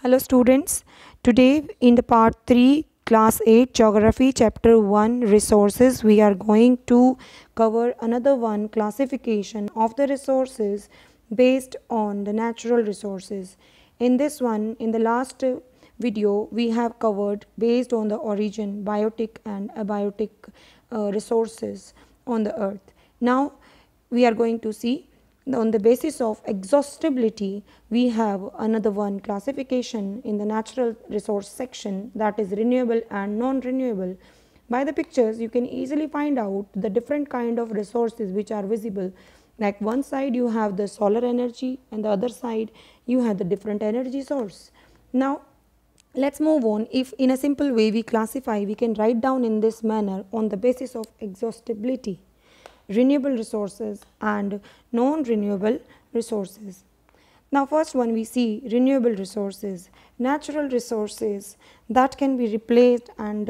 Hello students, today in the part 3 class 8 geography chapter 1 resources we are going to cover another one classification of the resources based on the natural resources. In this one, in the last video we have covered based on the origin, biotic and abiotic resources on the earth. Now we are going to see on the basis of exhaustibility, we have another one classification in the natural resource section, that is renewable and non-renewable. By the pictures you can easily find out the different kind of resources which are visible. Like one side you have the solar energy and the other side you have the different energy source. Now let's move on. If in a simple way we classify, we can write down in this manner on the basis of exhaustibility: renewable resources and non-renewable resources. Now first one we see renewable resources. Natural resources that can be replaced and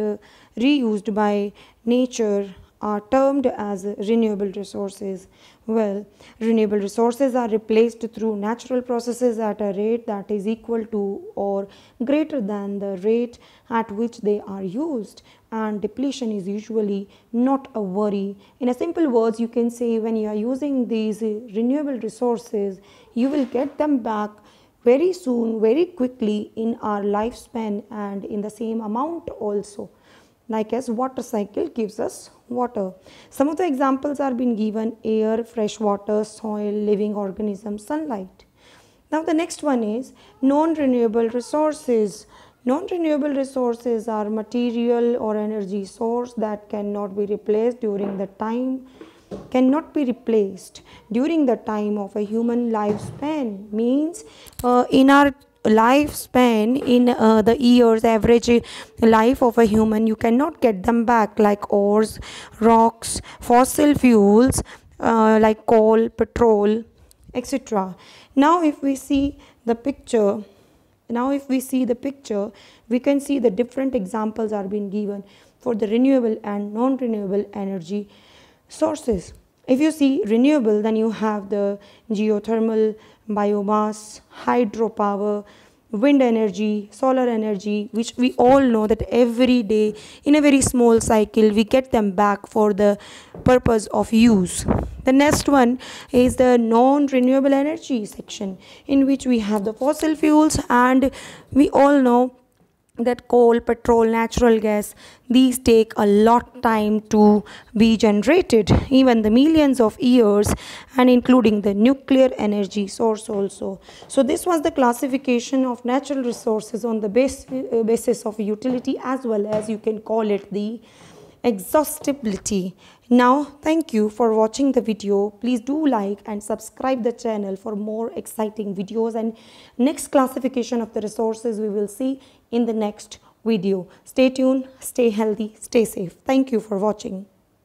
reused by nature are termed as renewable resources. Well, renewable resources are replaced through natural processes at a rate that is equal to or greater than the rate at which they are used, and depletion is usually not a worry. In a simple words, you can say when you are using these renewable resources, you will get them back very soon, very quickly in our lifespan and in the same amount also. Like as water cycle gives us water. Some of the examples are being given: air, fresh water, soil, living organisms, sunlight. Now the next one is non-renewable resources. Non-renewable resources are material or energy source that cannot be replaced during the time of a human lifespan. Means in our lifespan, in the years average life of a human, you cannot get them back, like ores, rocks, fossil fuels like coal, petrol, etc. Now if we see the picture, we can see the different examples are being given for the renewable and non-renewable energy sources. If you see renewable, then you have the geothermal, biomass, hydropower, wind energy, solar energy, which we all know that every day in a very small cycle we get them back for the purpose of use. The next one is the non-renewable energy section, in which we have the fossil fuels, and we all know that coal, petrol, natural gas, these take a lot time to be generated, even the millions of years, and including the nuclear energy source also. So this was the classification of natural resources on the basis of utility, as well as you can call it the exhaustibility. Now thank you for watching the video. Please do like and subscribe the channel for more exciting videos, and next classification of the resources we will see in the next video. Stay tuned, stay healthy, stay safe. Thank you for watching.